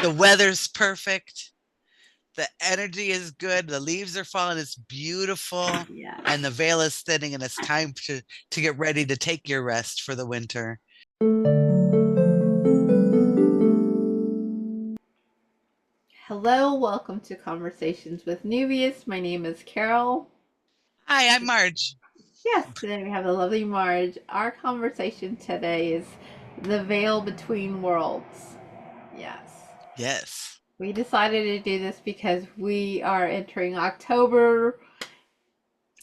The weather's perfect. The energy is good. The leaves are falling. It's beautiful. And Yes. the veil is thinning, and it's time to get ready to take your rest for the winter. Hello, welcome to Conversations with Neuvias. My name is Carol. Hi, I'm Marge. Yes, today we have the lovely Marge. Our conversation today is the veil between worlds. Yes. Yes. We decided to do this because we are entering October.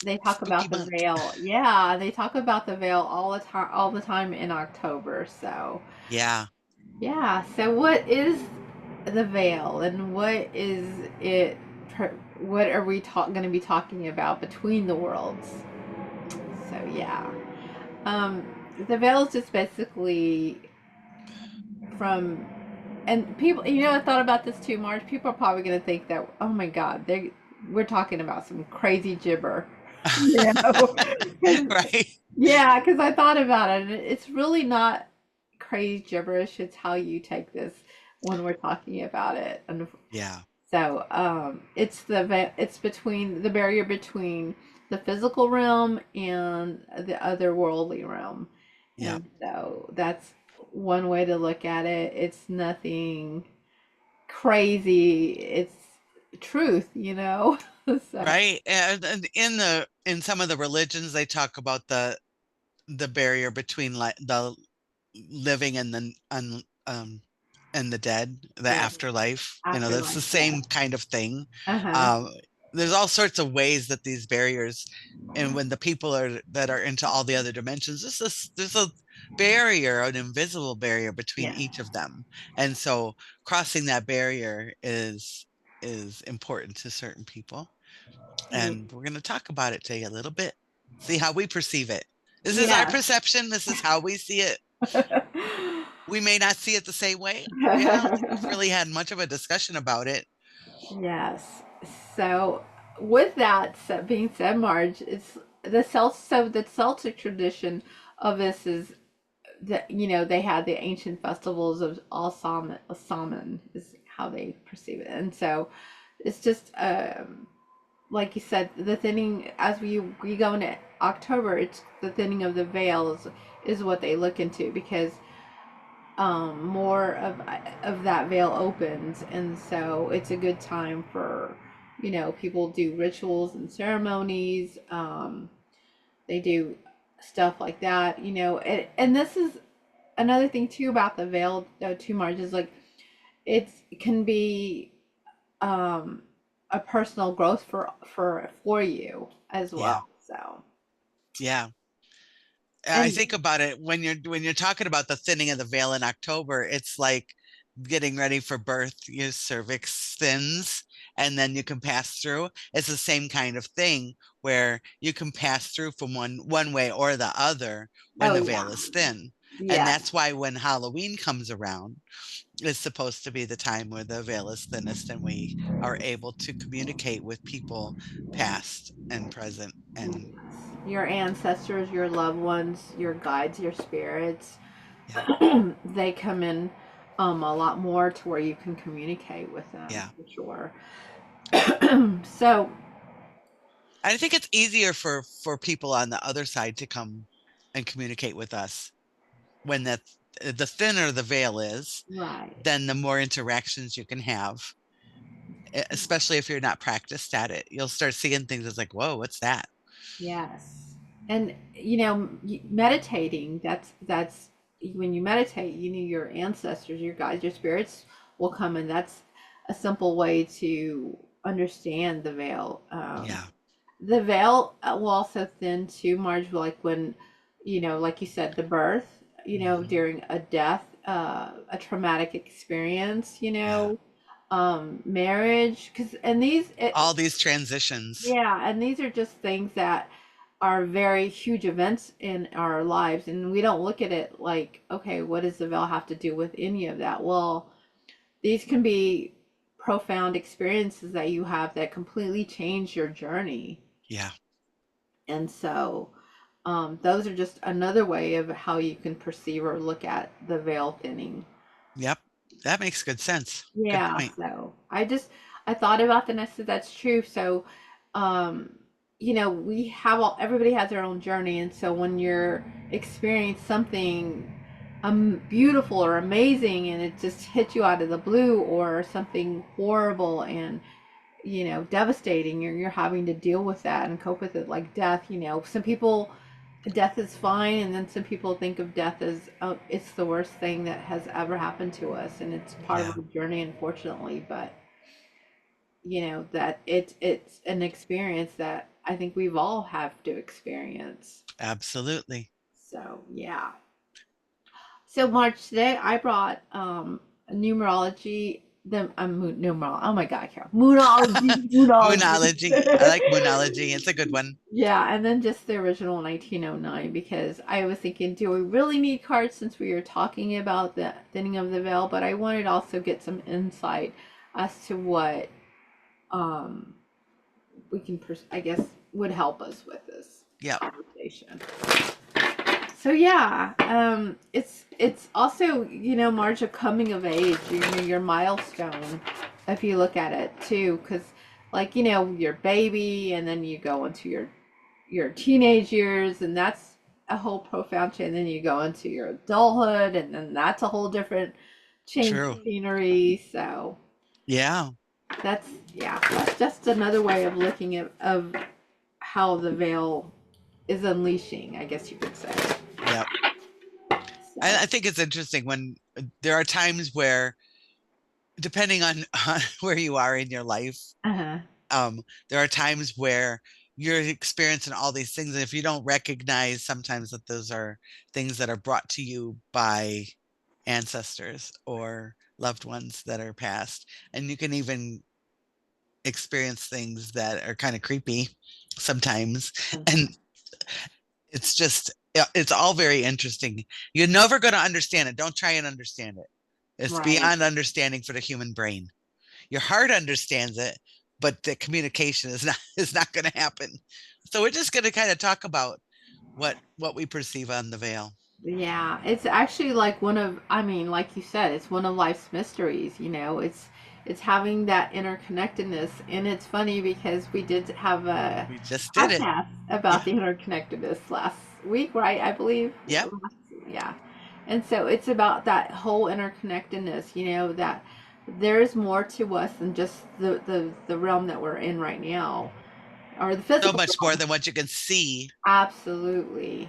They talk Spooky about the month. veil. Yeah, they talk about the veil all the time in October. So, Yeah. yeah. So what is the veil and what is it what are we going to be talking about between the worlds? So yeah. Um the veil is just basically from and people, I thought about this too, Marge. People are probably going to think that, oh my God, we're talking about some crazy gibber, you know? 'Cause- Right. yeah, because I thought about it, and it's really not crazy gibberish. It's how you take this when we're talking about it, and Yeah. so it's between the barrier between the physical realm and the otherworldly realm, Yeah. and so that's one way to look at it. It's nothing crazy. It's truth. So Right. And in some of the religions, they talk about the barrier between the living and the dead, the yeah, afterlife. That's the afterlife. Yeah. same kind of thing. Uh-huh. Um, there's all sorts of ways that these barriers, and when the people that are into all the other dimensions, there's a barrier, an invisible barrier between Yeah. each of them, and so crossing that barrier is important to certain people. Yeah. And we're going to talk about it today a little bit, see how we perceive it. This is our Yeah. perception. This is how we see it. We may not see it the same way. I don't think we've really had much of a discussion about it. Yes. So, with that being said, Marge, the Celtic tradition of this is that they had the ancient festivals of all Samhain is how they perceive it, and so it's just like you said, the thinning as we go into October. It's the thinning of the veils is what they look into because more of that veil opens, and so it's a good time for people do rituals and ceremonies. They do stuff like that, and this is another thing too about the veil though too, Marge, is like it can be um a personal growth for you as Yeah. well. So Yeah. I and think about it when you're talking about the thinning of the veil in October, it's like getting ready for birth. Your cervix thins and then you can pass through. It's the same kind of thing where you can pass through from one way or the other when oh the yeah, veil is thin. And yeah. that's why when Halloween comes around, it's supposed to be the time where the veil is thinnest and we are able to communicate with people past and present. And Your ancestors, your loved ones, your guides, your spirits, yeah, they come in a lot more to where you can communicate with them yeah. for sure. So I think it's easier for people on the other side to come and communicate with us when the thinner the veil is, right. then the more interactions you can have, especially if you're not practiced at it. You'll start seeing things that's like, whoa, what's that? Yes. And meditating, that's when you meditate, your ancestors, your guides, your spirits will come, and that's a simple way to understand the veil. Yeah. The veil will also thin too, Marge, like when, like you said, the birth, Hmm. during a death, a traumatic experience, Yeah. marriage, and All these transitions. yeah, and these are just things that are very huge events in our lives, and we don't look at it like, okay, what does the veil have to do with any of that? Well, these can be profound experiences that you have that completely change your journey. Yeah. And so, those are just another way of how you can perceive or look at the veil thinning. Yep. That makes good sense. Good Yeah, point. so I thought about that and I said that's true. So, um, we have everybody has their own journey, and so when you're experiencing something beautiful or amazing and it just hits you out of the blue, or something horrible and devastating, you're having to deal with that and cope with it, like death. Some people, death is fine, and then some people think of death as, oh, it's the worst thing that has ever happened to us, and it's part of Yeah, our journey, unfortunately. But that it's an experience that I think we've all have to experience. absolutely. So yeah. So March, today I brought numerology. Numerology. Oh my God, Carol. Moonology. Moonology. I Moonology. like moonology. It's a good one. Yeah, and then just the original 1909, because I was thinking, do we really need cards since we were talking about the thinning of the veil? But I wanted to also get some insight as to what um, we can, I guess, would help us with this Yep. conversation. So yeah, it's also, March, a coming of age, your milestone, if you look at it too, because like, your baby, and then you go into your teenage years, and that's a whole profound change. And then you go into your adulthood, and then that's a whole different change of True. scenery. So Yeah. that's, yeah, that's just another way of looking at of how the veil is unleashing, I guess you could say. Yep. So I think it's interesting when there are times where, depending on, on where you are in your life, uh-huh. there are times where you're experiencing all these things. And if you don't recognize sometimes that those are things that are brought to you by ancestors or loved ones that are past, and you can even experience things that are kind of creepy sometimes. And it's just, yeah, it's all very interesting. You're never going to understand it. Don't try and understand it. It's Right. beyond understanding for the human brain. Your heart understands it, but the communication is not is not going to happen. So we're just going to kind of talk about what we perceive on the veil. Yeah, it's actually like one of, I mean, like you said, it's one of life's mysteries, it's having that interconnectedness. And it's funny because we did have a We just did it. podcast about Yeah. the interconnectedness last week, right? I believe. Yep. Yeah. And so it's about that whole interconnectedness, that there's more to us than just the realm that we're in right now, or the So physical much more realm. than what you can see. Absolutely.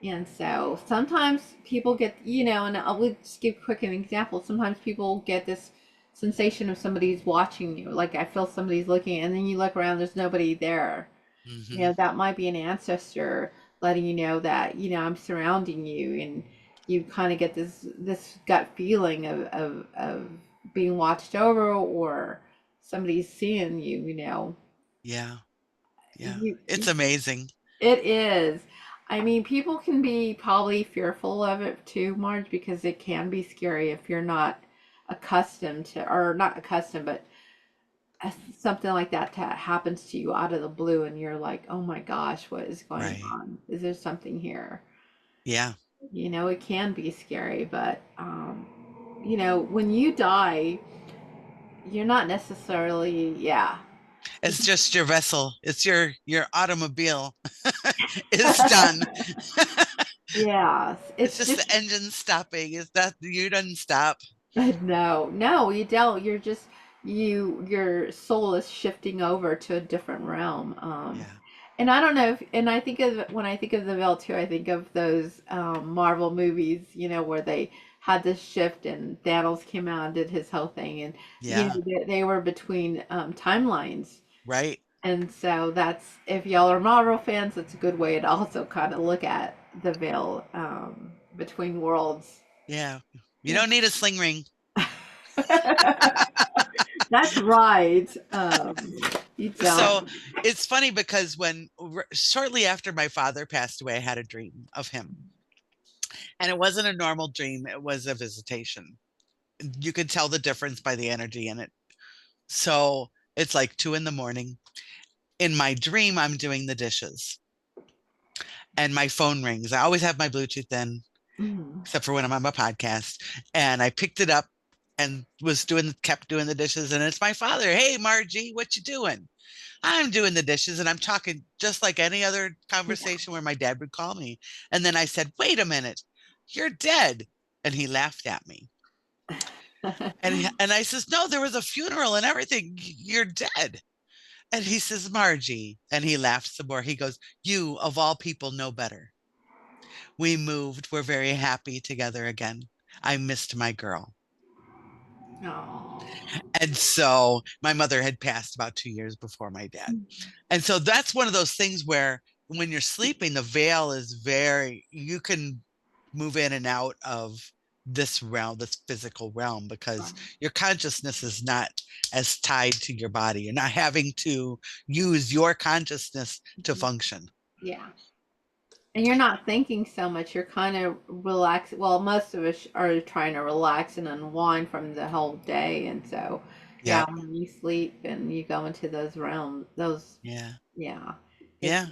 And so sometimes people get, and I'll just give quick an example. Sometimes people get this sensation of somebody's watching you. Like, I feel somebody's looking, and then you look around, there's nobody there. Hmm. That might be an ancestor letting you know that, I'm surrounding you, and you kind of get this gut feeling of being watched over, or somebody's seeing you, Yeah. Yeah. you It's amazing. It is. I mean, people can be probably fearful of it too, Marge, because it can be scary if you're not accustomed to, or not accustomed, but something like that happens to you out of the blue, and you're like, oh my gosh, what is going Right. on? Is there something here? Yeah. It can be scary, but, when you die, you're not necessarily, yeah. It's just your vessel. It's your automobile. It's done. Yes, It's it's just just the engine stopping. It's not you didn't stop. No, no, you don't. You're just your soul is shifting over to a different realm. Yeah. And I don't know if, and I think of, when I think of the veil too, I think of those Marvel movies, where they had this shift and Thanos came out and did his whole thing, and Yeah. they were between timelines. Right. And so that's, if y'all are Marvel fans, that's a good way to also kind of look at the veil between worlds. Yeah. You Yeah. don't need a sling ring. That's right. You So don't. it's funny because when shortly after my father passed away, I had a dream of him. And it wasn't a normal dream, it was a visitation. You could tell the difference by the energy in it. So it's like 2 in the morning. In my dream, I'm doing the dishes and my phone rings. I always have my Bluetooth in, Mm. except for when I'm on my podcast. And I picked it up and kept doing the dishes. And it's my father. Hey, Margie, what you doing? I'm doing the dishes, and I'm talking just like any other Yeah. conversation where my dad would call me. And then I said, wait a minute, you're dead. And he laughed at me. And I says, no, there was a funeral and everything. You're dead. And he says, Margie. And he laughs some more. He goes, you of all people know better. We moved. We're very happy together again. I missed my girl. Oh. And so my mother had passed about 2 years before my dad. And so that's one of those things where when you're sleeping, the veil is you can move in and out of this realm, this physical realm, because your consciousness is not as tied to your body. You're not having to use your consciousness to function. Yeah. And you're not thinking so much. You're kind of relaxed. Well, most of us are trying to relax and unwind from the whole day. And so, yeah, Yep. when you sleep and you go into those realms, Yeah. yeah, it's, Yeah.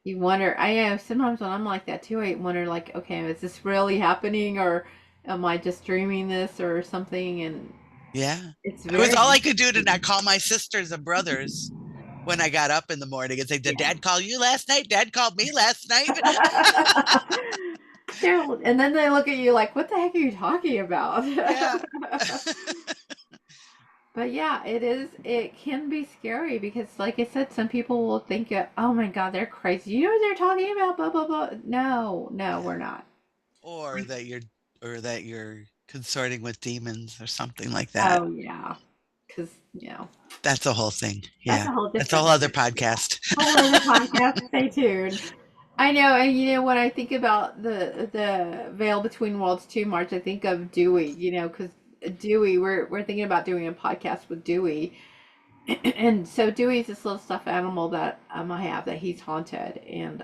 you wonder. I know sometimes when I'm like that too, I wonder, like, okay, is this really happening or am I just dreaming this or something? And Yeah. it's It was very all I could do to not interesting. call my sisters and brothers when I got up in the morning and say, did Yeah. dad call you last night? Dad called me last night. And then they look at you like, what the heck are you talking about? Yeah. But yeah, it can be scary because, like I said, some people will think, oh my God, they're crazy. You know what they're talking about? Blah, blah, blah. No, no, Yeah. we're not. Or that you're consorting with demons or something like that. Oh, yeah. Because, you know, That's a whole thing. that's Yeah. a whole That's a whole different, other yeah, podcast. whole other podcast. Stay tuned. I know, and when I think about the Veil Between Worlds 2 March, I think of Dewey, because Dewey, we're thinking about doing a podcast with Dewey. And so Dewey's this little stuffed animal that I have that he's haunted, and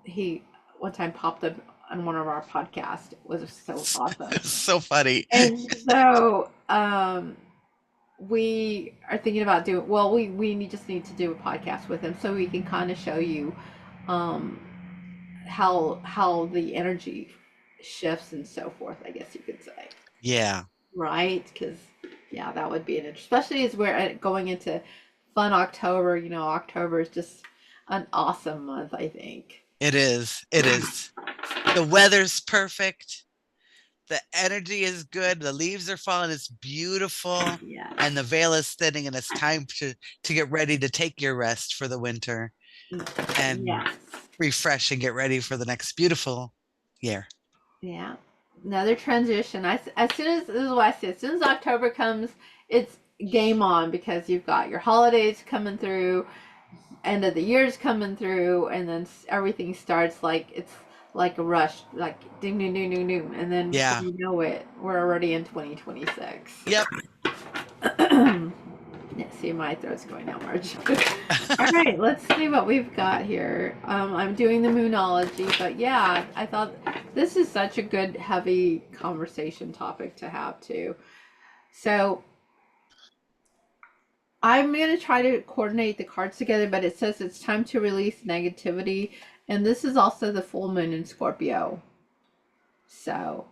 he one time popped up on one of our podcasts. It was so awesome. It's so funny. And so we are thinking about doing, well, just need to do a podcast with him so we can kind of show you um how the energy shifts and so forth, I guess you could say. Yeah, Right? Because yeah, that would be an especially as we're going into fun October. October is just an awesome month, I think. it is. It is. The weather's perfect. The energy is good. The leaves are falling. It's beautiful. Yes. And the veil is thinning, and it's time to get ready to take your rest for the winter and Yes. refresh and get ready for the next beautiful year. Yeah. Another transition. As soon as this is what I say. As soon as October comes, it's game on because you've got your holidays coming through, end of the year's coming through, and then everything starts like it's like a rush, like ding, ding, ding, ding, ding, and then before Yeah. you know it, we're already in 2026. Yep. Yeah, see, my throat's going out, Marge. All right, let's see what we've got here. I'm doing the moonology, but yeah, I thought this is such a good, heavy conversation topic to have too. So I'm going to try to coordinate the cards together, but it says it's time to release negativity. And this is also the full moon in Scorpio. So,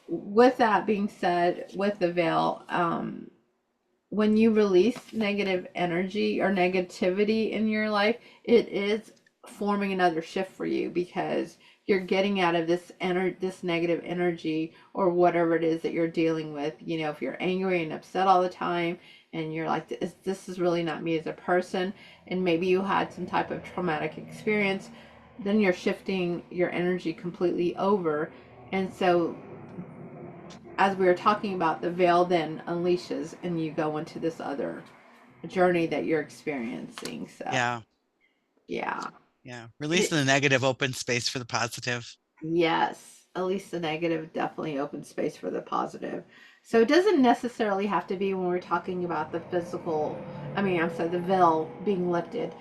with that being said, with the veil, when you release negative energy or negativity in your life, it is forming another shift for you because you're getting out of this negative energy or whatever it is that you're dealing with. If you're angry and upset all the time and you're like, this is really not me as a person, and maybe you had some type of traumatic experience, then you're shifting your energy completely over. And so as we were talking about, the veil then unleashes and you go into this other journey that you're experiencing. So, Yeah. yeah. Yeah. It, Releasing the negative, open space for the positive. yes, at least the negative definitely opens space for the positive. So it doesn't necessarily have to be when we're talking about the physical, I'm sorry, the veil being lifted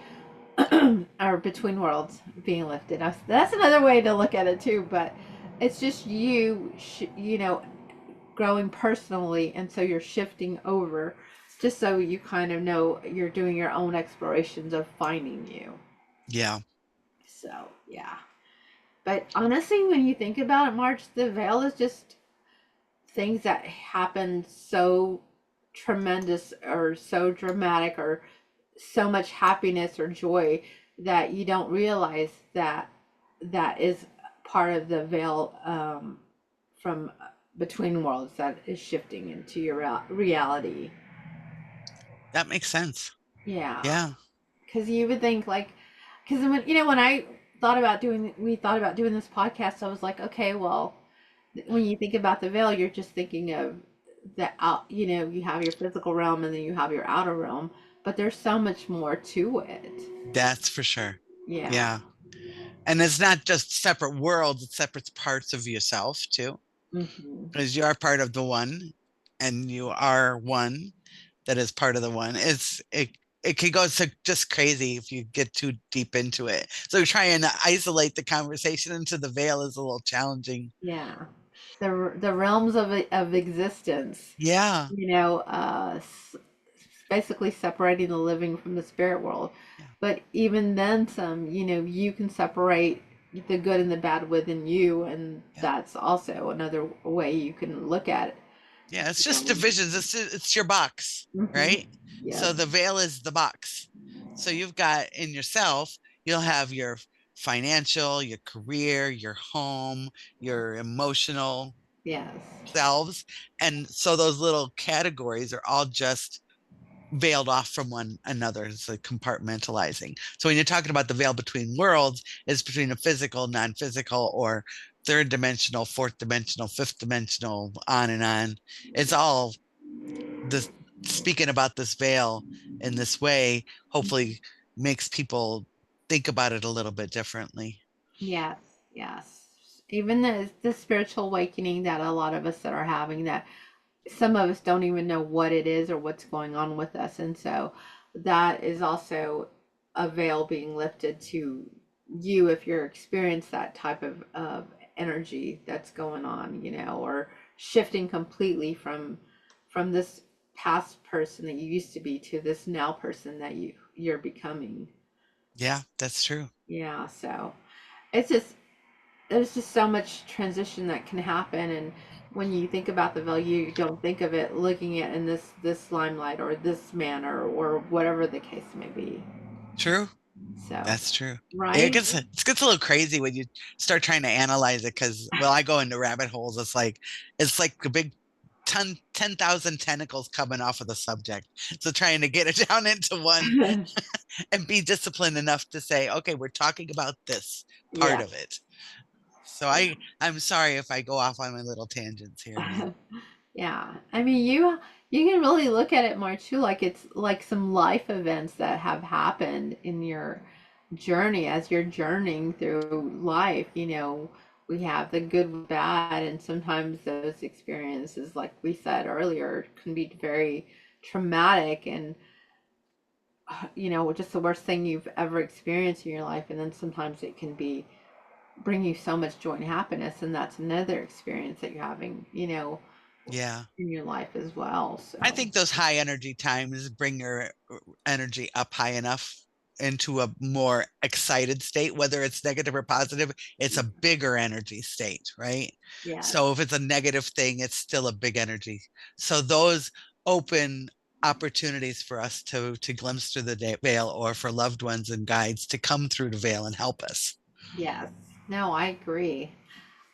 or between worlds being lifted. That's another way to look at it too, but it's just growing personally, and so you're shifting over just so you kind of know you're doing your own explorations of finding you. Yeah. So yeah, but honestly, when you think about it, March, the veil is just things that happen so tremendous or so dramatic or so much happiness or joy that you don't realize that that is part of the veil, from between worlds that is shifting into your reality. That makes sense. Yeah, Yeah. because you would think like, because when I we thought about doing this podcast, I was like, okay, well, when you think about the veil, you're just thinking of the out, you have your physical realm and then you have your outer realm, but there's so much more to it. That's for sure. Yeah. Yeah. And it's not just separate worlds, it's separate parts of yourself too, Hmm. because you are part of the one and you are one that is part of the one. It could go so just crazy if you get too deep into it. So trying to isolate the conversation into the veil is a little challenging. Yeah. The realms of existence, Yeah. you know, basically separating the living from the spirit world. Yeah. But even then, you can separate the good and the bad within you, and Yeah. that's also another way you can look at it. Yeah, it's You just know? divisions. It's your box, Hmm. right? Yes. So the veil is the box. So you've got in yourself, you'll have your financial, your career, your home, your emotional Yes. selves. And so those little categories are all just veiled off from one another. It's like compartmentalizing. So when you're talking about the veil between worlds, it's between a physical, non-physical, or third dimensional, fourth dimensional, fifth dimensional, on and on. It's all this speaking about this veil in this way, hopefully makes people think about it a little bit differently. Yes. Yes. Even the spiritual awakening that a lot of us that are having, that some of us don't even know what it is or what's going on with us. And so that is also a veil being lifted to you if you're experiencing that type of energy that's going on, or shifting completely from this past person that you used to be to this now person that you're becoming. Yeah, that's true. Yeah, so it's just there's just so much transition that can happen, and when you think about the value, you don't think of it looking at in this limelight or this manner or whatever the case may be. True. So, That's true. right? It gets a little crazy when you start trying to analyze it because well, I go into rabbit holes. It's like a big 10,000 tentacles coming off of the subject. So trying to get it down into one and be disciplined enough to say, okay, we're talking about this part Yeah. of it. So Yeah. I'm sorry if I go off on my little tangents here and there. Yeah. I mean, you can really look at it more too, like it's like some life events that have happened in your journey as you're journeying through life. We have the good, bad, and sometimes those experiences, like we said earlier, can be very traumatic and just the worst thing you've ever experienced in your life. And then sometimes it can be bring you so much joy and happiness, and that's another experience that you're having, Yeah. in your life as well. I So think those high energy times bring your energy up high enough into a more excited state, whether it's negative or positive, it's a bigger energy state, right? yes, So if it's a negative thing, it's still a big energy. So those open opportunities for us to glimpse through the veil or for loved ones and guides to come through the veil and help us. yes, no, I agree.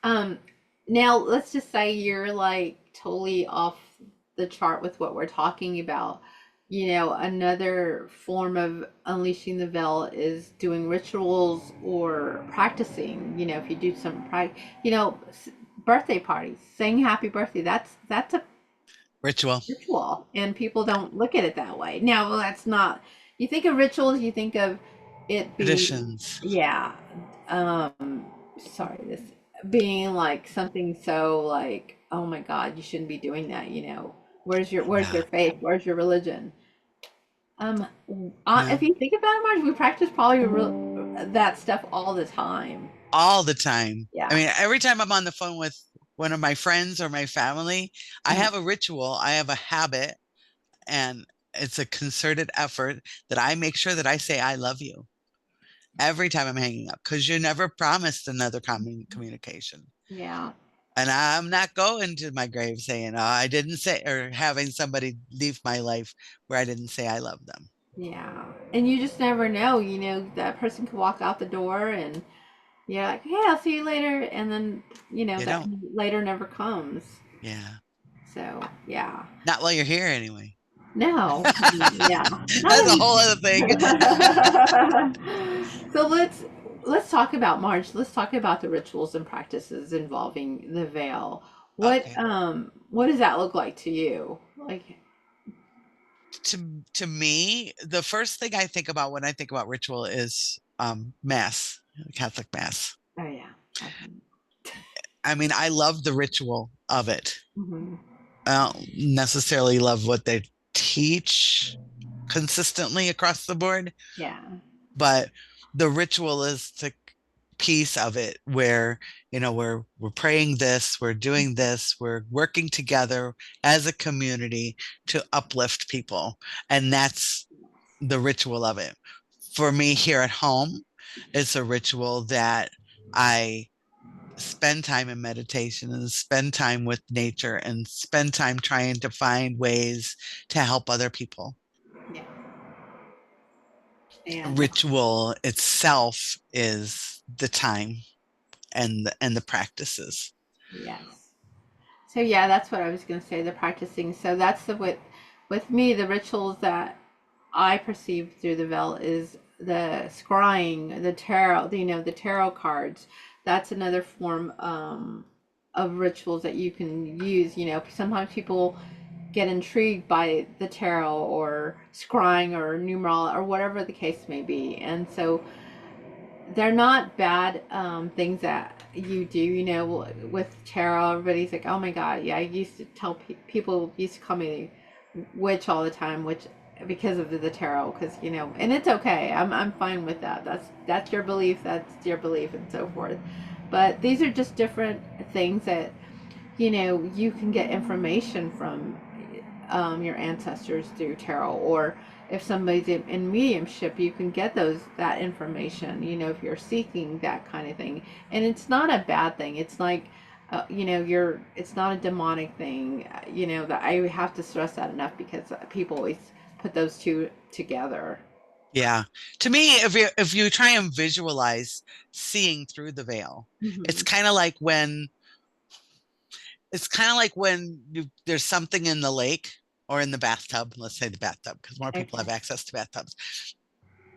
Um, Now let's just say you're like totally off the chart with what we're talking about. Another form of unleashing the veil is doing rituals or practicing. If you do some birthday parties, saying happy birthday, that's a Ritual, ritual, and people don't look at it that way. Now, well, that's not. You think of rituals, you think of it being, traditions. yeah. Sorry, this being like something so like, oh my God, you shouldn't be doing that. Where's Yeah. your faith? Where's your religion? Um, if No. you think about it, Marge, we practice probably that stuff all the time. All the time. I Yeah. mean, every time I'm on the phone with one of my friends or my family, I Uh-huh. have a ritual, I have a habit, and it's a concerted effort that I make sure that I say I love you every time I'm hanging up because you're never promised another communication. Yeah. And I'm not going to my grave saying, oh, I didn't say, or having somebody leave my life where I didn't say I love them. Yeah. And you just never know, that person could walk out the door and you're like, "Hey, I'll see you later." And then, They that don't. later never comes. Yeah. So, yeah. Not while you're here anyway. No. Yeah. Not That's a any. whole other thing. So let's talk about March. Let's talk about the rituals and practices involving the veil. Okay. What does that look like to you? Like, To me, the first thing I think about when I think about ritual is mass, Catholic mass. oh yeah. I mean, I love the ritual of it. Mm-hmm. I don't necessarily love what they teach consistently across the board, Yeah. but the ritualistic piece of it where we're praying this, we're doing this, we're working together as a community to uplift people, and that's the ritual of it. For me here at home, it's a ritual that I spend time in meditation and spend time with nature and spend time trying to find ways to help other people. Yeah. And Ritual itself is the time and the practices. yes. So yeah, that's what I was going to say. The practicing. So that's the with me the rituals that I perceive through the veil is the scrying, the tarot. The tarot cards. That's another form of rituals that you can use. Sometimes people get intrigued by the tarot or scrying or numeral or whatever the case may be, and so they're not bad things that you do. With tarot, everybody's like, "Oh my god, yeah." I used to tell people used to call me witch all the time, which because of the tarot, because and it's okay. I'm fine with that. That's your belief. That's your belief, and so forth. But these are just different things that you can get information from your ancestors through tarot, or if somebody's in mediumship, you can get that information. If you're seeking that kind of thing, and it's not a bad thing. It's like, it's not a demonic thing. That I have to stress that enough because people always put those two together. Yeah. To me, if you try and visualize seeing through the veil, it's Hmm. kind of like when there's something in the lake or in the bathtub, let's say the bathtub, because more people Okay. have access to bathtubs,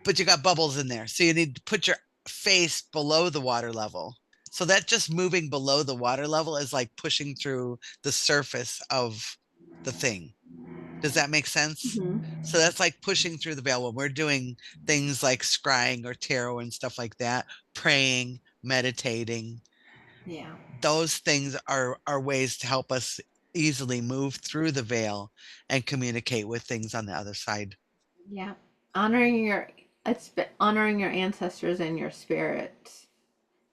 but you got bubbles in there. So you need to put your face below the water level. So that just moving below the water level is like pushing through the surface of the thing. Does that make sense? Hmm. So that's like pushing through the veil when we're doing things like scrying or tarot and stuff like that, praying, meditating. Yeah. Those things are ways to help us easily move through the veil and communicate with things on the other side. Yeah. Honoring your honoring your ancestors and your spirits,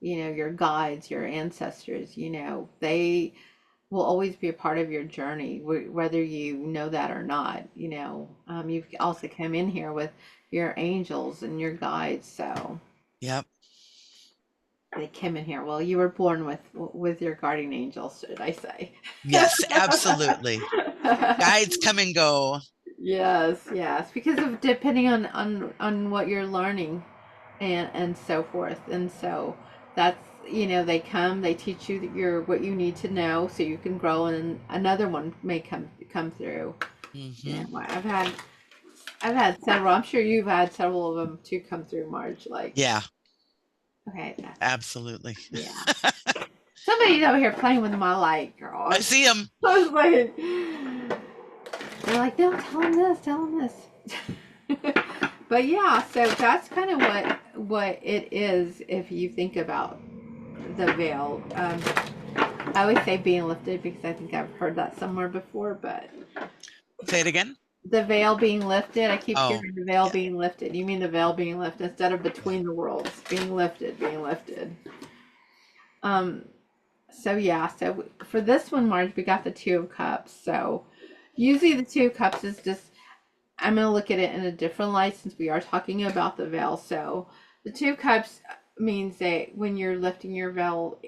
your guides, your ancestors, they will always be a part of your journey, whether you know that or not. You've also come in here with your angels and your guides, so Yep. they came in here. Well, you were born with your guardian angels, should I say? Yes, absolutely. Guides come and go. Yes, yes, because of depending on what you're learning and so forth. And so that's they come, they teach you that you're what you need to know so you can grow, and another one may come through. Hmm. I've had several. I'm sure you've had several of them to come through, Marge. Like, Yeah, okay, absolutely. yeah. Somebody's over here playing with my light, girl. I see them. I was like, they're like, no, tell him this. But yeah, so that's kind of what it is if you think about the veil. I always say being lifted because I think I've heard that somewhere before, but Say it again. the veil being lifted, I keep Oh, hearing the veil yeah, being lifted. You mean the veil being lifted instead of yeah. between the worlds being lifted, being lifted. Um, so yeah, so for this one, Marge, we got the Two of Cups. So usually the Two of Cups is just I'm going to look at it in a different light since we are talking about the veil. So, the two cups means that when you're lifting your veil,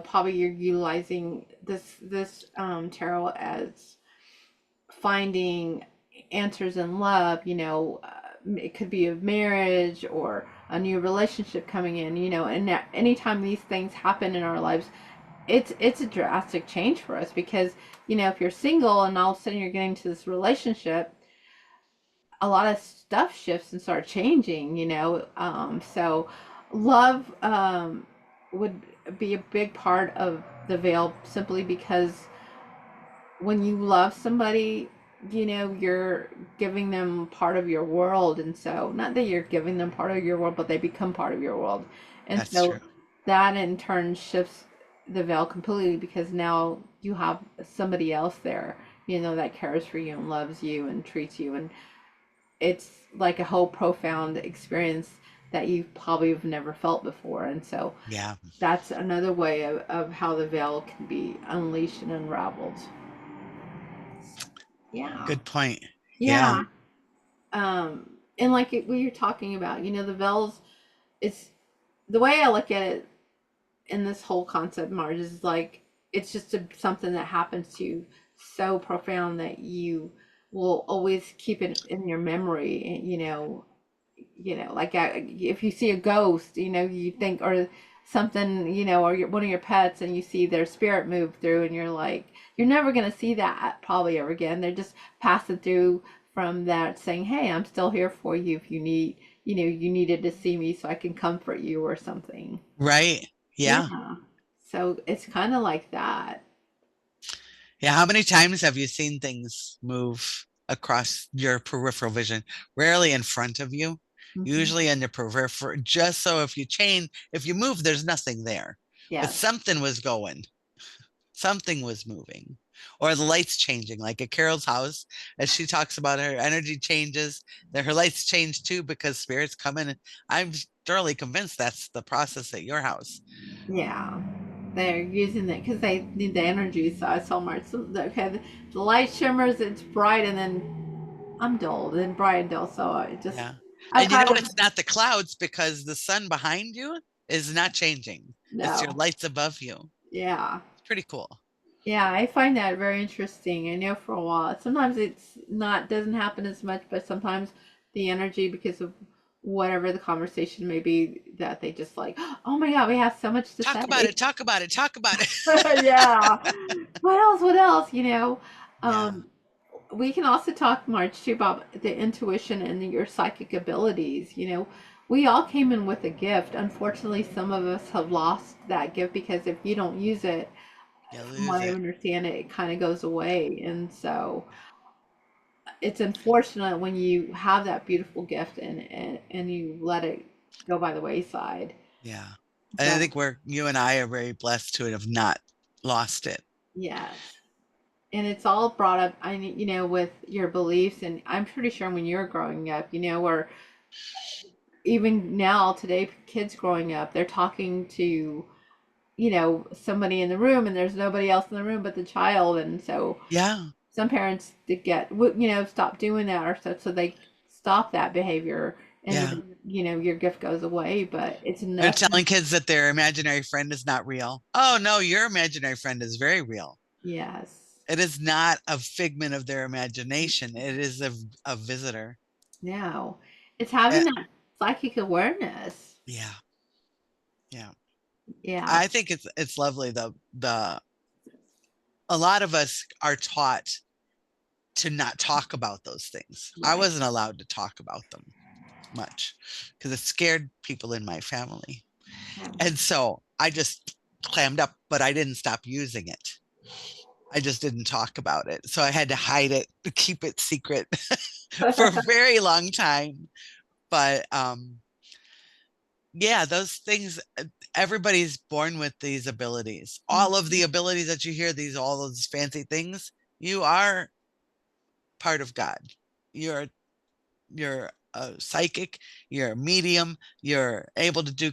probably you're utilizing this tarot as finding answers in love. It could be of marriage or a new relationship coming in. And that anytime these things happen in our lives, it's a drastic change for us because if you're single and all of a sudden you're getting to this relationship, a lot of stuff shifts and start changing. So love would be a big part of the veil simply because when you love somebody, you're giving them part of your world. And so, not that you're giving them part of your world, but they become part of your world. And That's true. so, that in turn shifts the veil completely because now you have somebody else there, that cares for you and loves you and treats you. And it's like a whole profound experience that you probably have never felt before. And so, Yeah. that's another way of how the veil can be unleashed and unraveled. Yeah. Good point. Yeah. Yeah. And like we were talking about, the veils, it's the way I look at it in this whole concept, Marge, is like it's just something that happens to you so profound that you will always keep it in your memory. And, like if you see a ghost, you think, or something, or one of your pets, and you see their spirit move through, and you're like, you're never gonna see that probably ever again. They're just passing through from that, saying, "Hey, I'm still here for you if you need, you needed to see me, so I can comfort you or something." Right. Yeah. Yeah. So it's kind of like that. Yeah. How many times have you seen things move across your peripheral vision? Rarely in front of you, Hmm. usually in the peripheral, just so if you move, there's nothing there. But Yes. something was going, something was moving, or the lights changing, like at Carol's house, as she talks about her energy changes, that her lights change too because spirits come in. I'm thoroughly convinced that's the process at your house. Yeah. They're using it because they need the energy. So I saw Mark. So, okay, the light shimmers. It's bright, and then I'm dull. Then bright and dull. So Yeah. I And you know, kind of it's not the clouds because the sun behind you is not changing. It's your no. lights above you. Yeah. It's pretty cool. Yeah, I find that very interesting. I know for a while. Sometimes it's not doesn't happen as much, but sometimes the energy because of whatever the conversation may be that they just like, oh my God, we have so much to Talk about say. it, talk about it, talk about it. Yeah. What else? What else? Yeah. Um, we can also talk, March, too, about the intuition and your psychic abilities. We all came in with a gift. Unfortunately, some of us have lost that gift because if you don't use it, You from lose what I it. understand, it kind of goes away. And so it's unfortunate when you have that beautiful gift and you let it go by the wayside. Yeah. And I But think you and I are very blessed to have not lost it. yes. And it's all brought up, I mean, with your beliefs. And I'm pretty sure when you're growing up, or even now today, kids growing up, they're talking to, somebody in the room and there's nobody else in the room but the child. And so Yeah. some parents did stop doing that or so they stop that behavior. And Yeah. then, your gift goes away, but it's They're nothing. telling kids that their imaginary friend is not real. Oh, no, your imaginary friend is very real. Yes. It is not a figment of their imagination. It is a visitor. No. It's Uh, having that psychic awareness. yeah. Yeah. Yeah. I think it's lovely. The A lot of us are taught to not talk about those things. I Right. wasn't allowed to talk about them much because it scared people in my family. And so I just clammed up, but I didn't stop using it. I just didn't talk about it. So I had to hide it, keep it secret for a very long time. But yeah, those things, everybody's born with these abilities. All of the abilities that you hear, all those fancy things, you are part of God. You're a psychic, you're a medium, you're able to do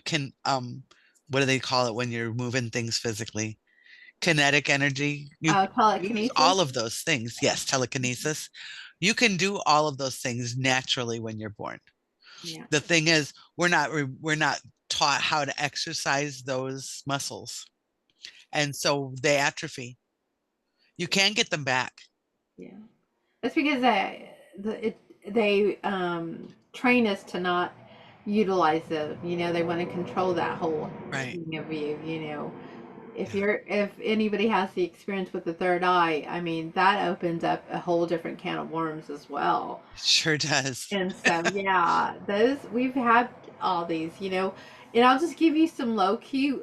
what do they call it when you're moving things physically? Kinetic energy. You use Telekinesis. all of those things. Yes, telekinesis. You can do all of those things naturally when you're born. Yeah. The thing is, we're not taught how to exercise those muscles. And so they atrophy. You can get them back. Yeah. That's because they train us to not utilize them. They want to control that whole Right. thing of you. Yeah. If anybody has the experience with the third eye, I mean that opens up a whole different can of worms as well. It sure does. And so yeah, those we've had all these, and I'll just give you some low key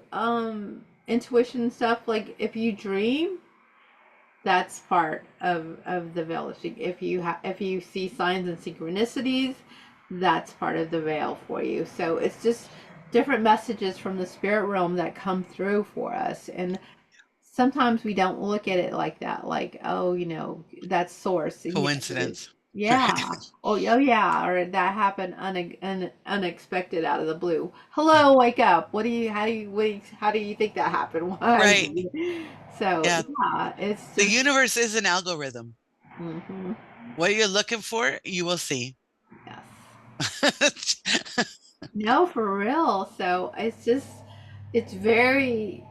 intuition stuff. Like if you dream, that's part of the veil. If you see signs and synchronicities, that's part of the veil for you. So it's just different messages from the spirit realm that come through for us. And sometimes we don't look at it like that, like, oh, that's source. Coincidence. Right. Yeah. Oh yeah, or that happened unexpected out of the blue. Hello, wake up. How do you think that happened? Why? Right. So Yeah. yeah, it's The just. universe is an algorithm. Mhm. What you're looking for, you will see. Yes. No, for real. So it's very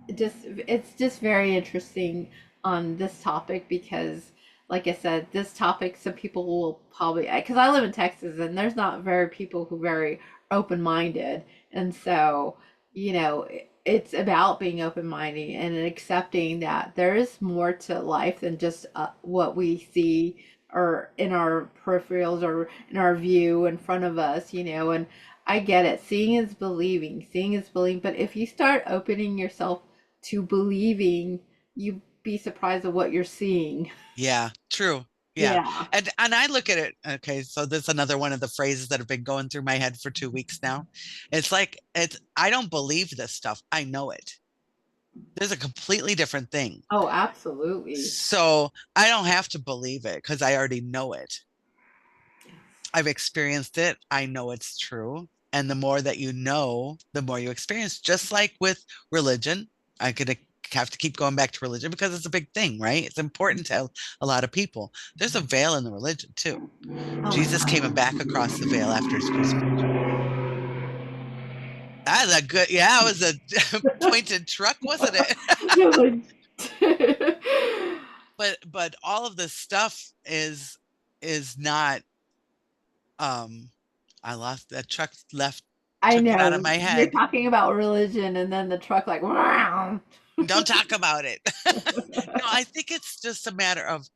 it's just very interesting on this topic because like I said, this topic some people will probably because I live in Texas and there's not very people who very open-minded. And so, it's about being open-minded and accepting that there is more to life than just what we see or in our peripherals or in our view in front of us, and I get it. Seeing is believing. Seeing is believing. But if you start opening yourself to believing, you'd be surprised at what you're seeing. Yeah, true. Yeah. Yeah. And I look at it, okay, so that's another one of the phrases that have been going through my head for 2 weeks now. It's like it's I don't believe this stuff. I know it. There's a completely different thing. Oh, absolutely. So I don't have to believe it because I already know it. I've experienced it. I know it's true. And the more that you know, the more you experience. Just like with religion, I could have to keep going back to religion because it's a big thing, right? It's important to a lot of people. There's a veil in the religion too. Oh my Jesus came God. back across the veil after his crucifixion. That's a good, yeah, it was a pointed truck, wasn't it? You're like, But all of this stuff is not I lost that truck left I took it out of know my you're head. talking about religion, and then the truck like, wow. Don't talk about it. No, I think it's just a matter of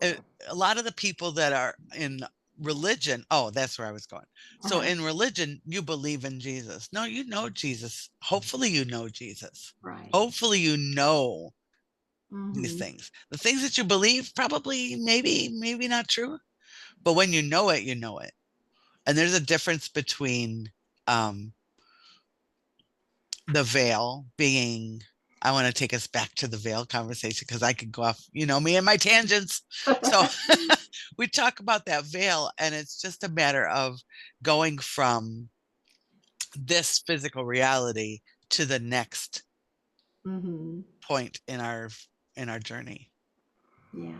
uh, a lot of the people that are in religion. Oh, that's where I was going. So Uh-huh. in religion, you believe in Jesus. No, you know Jesus. Hopefully, you know Jesus. Right. Hopefully, you know these Mm-hmm. things. The things that you believe, probably, maybe not true. But when you know it, you know it. And there's a difference between um, the veil being I want to take us back to the veil conversation because I could go off, me and my tangents. So we talk about that veil, and it's just a matter of going from this physical reality to the next Mm-hmm. point in our journey. Yeah.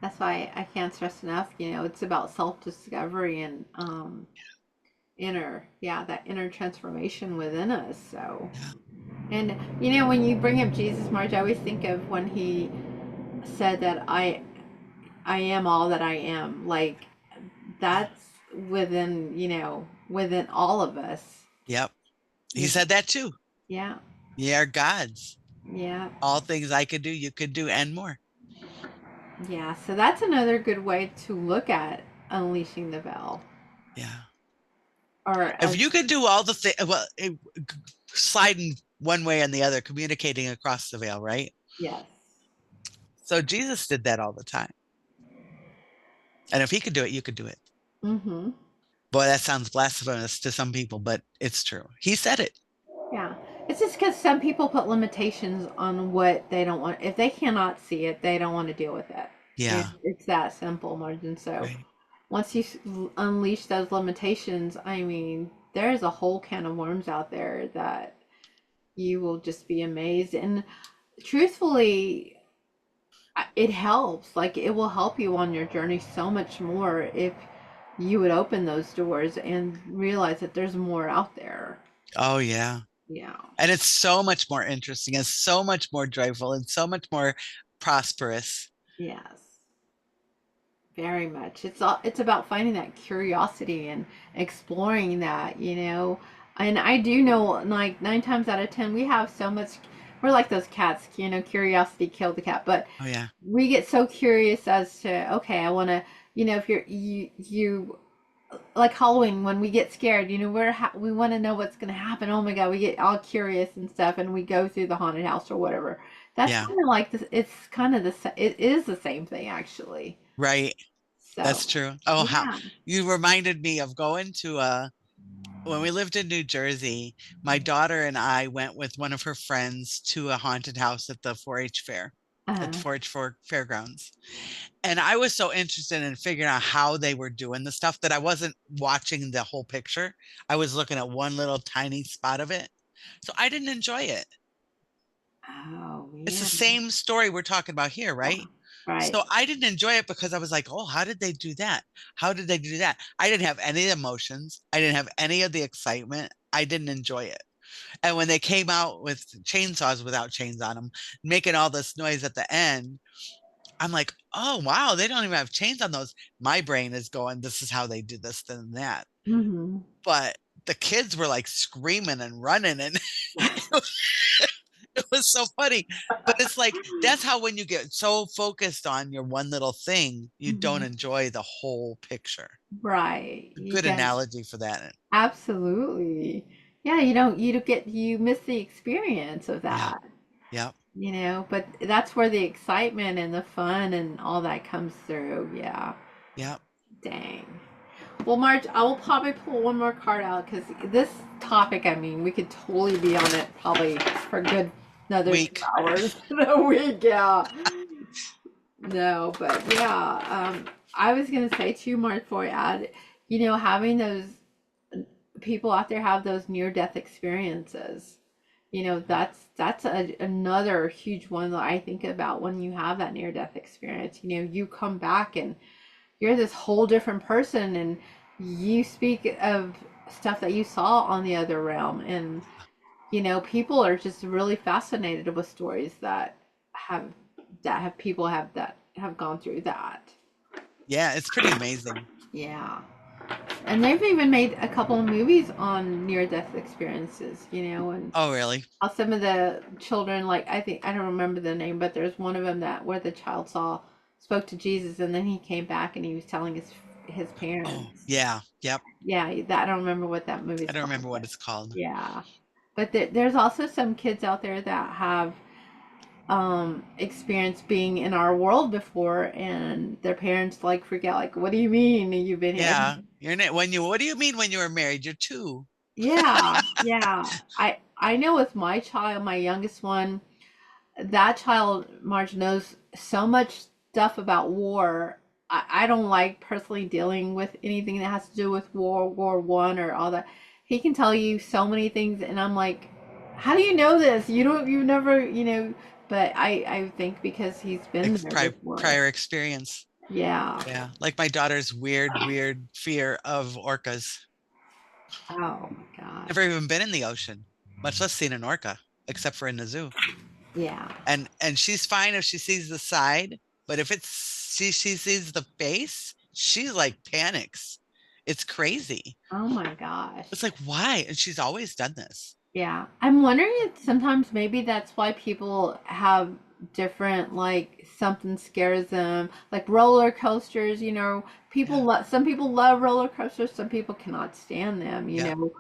That's why I can't stress enough, it's about self-discovery and that inner transformation within us. So, Yeah. and when you bring up Jesus, Marge, I always think of when he said that I am all that I am. Like that's within all of us. Yep. He You said that too. Yeah. Ye are gods. Yeah. All things I could do, you could do, and more. Yeah. So that's another good way to look at unleashing the veil. Yeah. Or If as you could do all the things, well, sliding one way and the other, communicating across the veil, right? Yes. So Jesus did that all the time. And if he could do it, you could do it. Mm-hmm. Boy, that sounds blasphemous to some people, but it's true. He said it. Yeah. It's just because some people put limitations on what they don't want. If they cannot see it, they don't want to deal with it. Yeah. It's that simple, Margin. So Right. once you unleash those limitations, I mean, there's a whole can of worms out there that you will just be amazed. And truthfully, it helps. Like, it will help you on your journey so much more if you would open those doors and realize that there's more out there. Oh, yeah. Yeah. And it's so much more interesting and so much more joyful and so much more prosperous. Yes. Very much. It's about finding that curiosity and exploring that, you know. And I do know like 9 times out of 10 we have so much, we're like those cats, you know, curiosity killed the cat. But Oh yeah. we get so curious as to, okay, I want to, you know, if you like Halloween when we get scared, you know, we want to know what's going to happen. Oh my God, we get all curious and stuff, and we go through the haunted house or whatever. That's Yeah. kind of like this. It's kind of it is the same thing actually. Right. So That's true. Oh, how yeah. you reminded me of going to when we lived in New Jersey, my daughter and I went with one of her friends to a haunted house at the 4-H fair, at the Uh, 4-H fairgrounds. And I was so interested in figuring out how they were doing the stuff that I wasn't watching the whole picture. I was looking at one little tiny spot of it. So I didn't enjoy it. oh It's the yeah. same story we're talking about here, Yeah. right? Right. So I didn't enjoy it because I was like, oh, how did they do that? How did they do that? I didn't have any emotions. I didn't have any of the excitement. I didn't enjoy it. And when they came out with chainsaws without chains on them, making all this noise at the end, I'm like, oh, wow, they don't even have chains on those. My brain is going, this is how they do this, then that. Hmm. But the kids were like screaming and running, and it was so funny. But it's like, that's how when you get so focused on your one little thing, you don't Hmm. enjoy the whole picture. Right. A You good don't. analogy for that. Absolutely. Yeah, you don't get, you miss the experience of Yeah. that, Yep. you know, but that's where the excitement and the fun and all that comes through. Yeah. Yep. Dang. Well, Marge, I will probably pull one more card out because this topic, I mean, we could totally be on it probably for a good another two Week. hours in a week. Yeah. No, but yeah, I was gonna say too, Marge, before I add, you know, having those people out there have those near death experiences. You know, that's another huge one that I think about when you have that near death experience. You know, you come back and you're this whole different person, and you speak of stuff that you saw on the other realm, and you know, people are just really fascinated with stories have have people have that have gone through that. Yeah, it's pretty amazing. Yeah. And they've even made a couple of movies on near death experiences, you know, and Oh, really? how some of the children, like I think I don't remember the name, but there's one of them that where the child spoke to Jesus, and then he came back and he was telling his Oh, parents. yeah. Yep. Yeah, that I don't remember what that I movie's don't called, remember what but it's called. yeah. But there's also some kids out there that have experienced being in our world before, and their parents like freak out, like, "What do you mean you've been here?" Yeah. You're not when you what do you mean when you were married? You're two. Yeah, yeah. I know with my child, my youngest one, that child, Marge, knows so much stuff about war. I don't like personally dealing with anything that has to do with War 1 or all that. He can tell you so many things, and I'm like, how do you know this? You never, you know. But I think because he's been there before. Prior experience. Yeah. Yeah. Like my daughter's weird fear of orcas. Oh my gosh. Never even been in the ocean, much less seen an orca, except for in the zoo. Yeah. And she's fine if she sees the side, but if she sees the face, she like panics. It's crazy. Oh my gosh. It's like why? And she's always done this. Yeah. I'm wondering if sometimes maybe that's why people have different, like something scares them, like roller coasters, you know. Yeah. Some people love roller coasters, some people cannot stand them, you Yeah. know.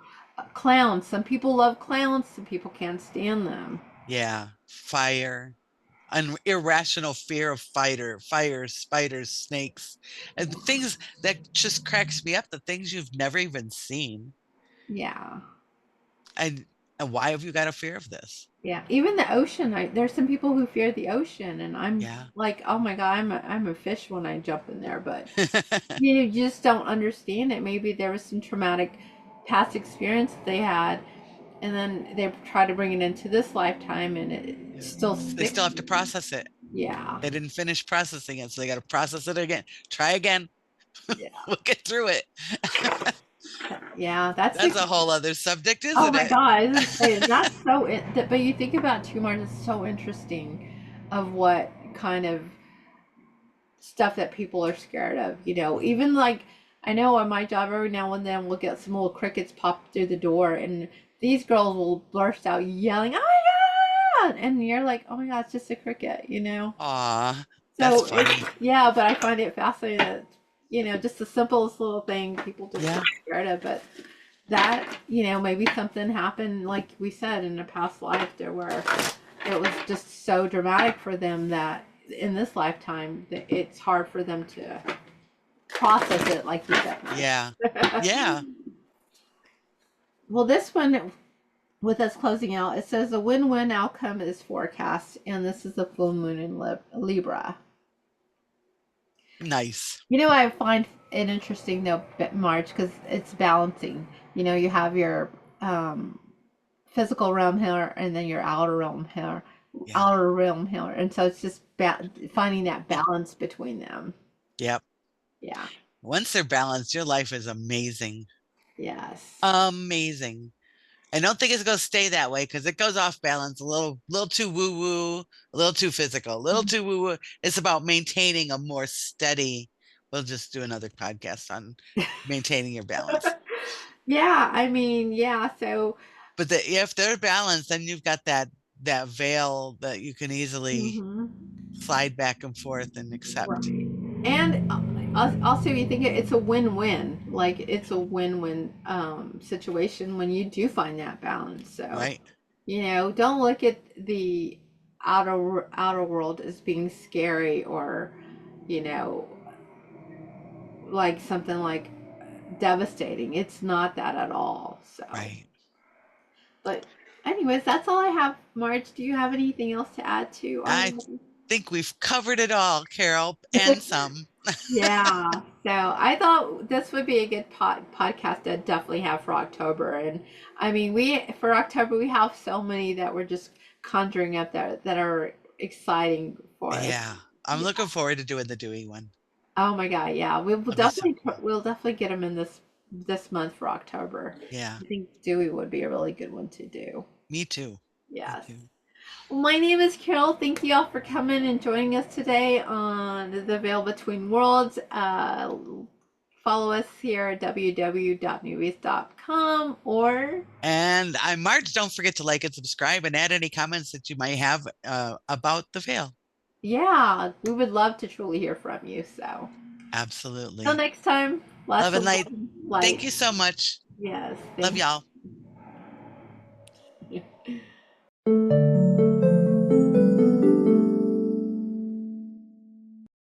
Clowns, some people love clowns, some people can't stand them. Yeah. Fire. An irrational fear of fire, spiders, snakes, and things that just cracks me up. The things you've never even seen. Yeah. And and why have you got a fear of this? Yeah, even the ocean. There's some people who fear the ocean, and I'm Yeah. like, oh my God, I'm a fish when I jump in there. But you just don't understand it. Maybe there was some traumatic past experience that they had, and then they try to bring it into this lifetime, and it Yeah. still They sticks still have to with them. process it. Yeah, They didn't finish processing it, so they got to process it again. Try again. yeah, We'll get through it. Yeah, that's That's the. a whole other subject, Oh isn't my it? God, I was gonna say that's so. But you think about tumors, it's so interesting, of what kind of stuff that people are scared of. Even like I know on my job, every now and then we'll get some little crickets pop through the door, and these girls will burst out yelling, "Oh my God!" And you're like, "Oh my God, it's just a cricket." Aw, that's So it's funny. yeah, but I find it fascinating that just the simplest little thing people just get Yeah, scared of, but that maybe something happened like we said in a past life there where it was just so dramatic for them that in this lifetime that it's hard for them to process it like you said, yeah, Mark. yeah. Well, this one with us closing out, it says a win-win outcome is forecast, and this is the full moon in Libra. Nice. I find it interesting though, March, because it's balancing. You have your um, physical realm here, and then your Yeah. outer realm here, and so it's just finding that balance between them. Yep. Yeah. Once they're balanced, your life is amazing. Yes. Amazing. I don't think it's going to stay that way because it goes off balance a little too woo woo, a little too physical, a little too woo woo. It's about maintaining a more steady. We'll just do another podcast on maintaining your balance. Yeah. I mean, yeah. So. But if they're balanced, then you've got that veil that you can easily Mhm. slide back and forth and accept. Right. And also, you think it's a win-win. Like it's a win-win situation when you do find that balance. So, Right? don't look at the outer world as being scary or, you know, like something like devastating. It's not that at all. So, Right. but anyways, that's all I have. Marge, do you have anything else to add to our? I think we've covered it all, Carol, and some. Yeah. So I thought this would be a good podcast to definitely have for October. And I mean, for October we have so many that we're just conjuring up that are exciting for us. Yeah. I'm Yeah. looking forward to doing the Dewey one. Oh my God. Yeah. That'll be so cool. We'll definitely get them in this month for October. Yeah. I think Dewey would be a really good one to do. Me too. Me Yes. too. Well, my name is Carol. Thank you all for coming and joining us today on The Veil Between Worlds. Follow us here at www.neuvias.com or, And I'm Marge. Don't forget to like and subscribe and add any comments that you might have about the veil. yeah, we would love to truly hear from you. So, till Absolutely. next time, Love lots and of light. Thank light. you so much. Yes, Love thank y'all. you.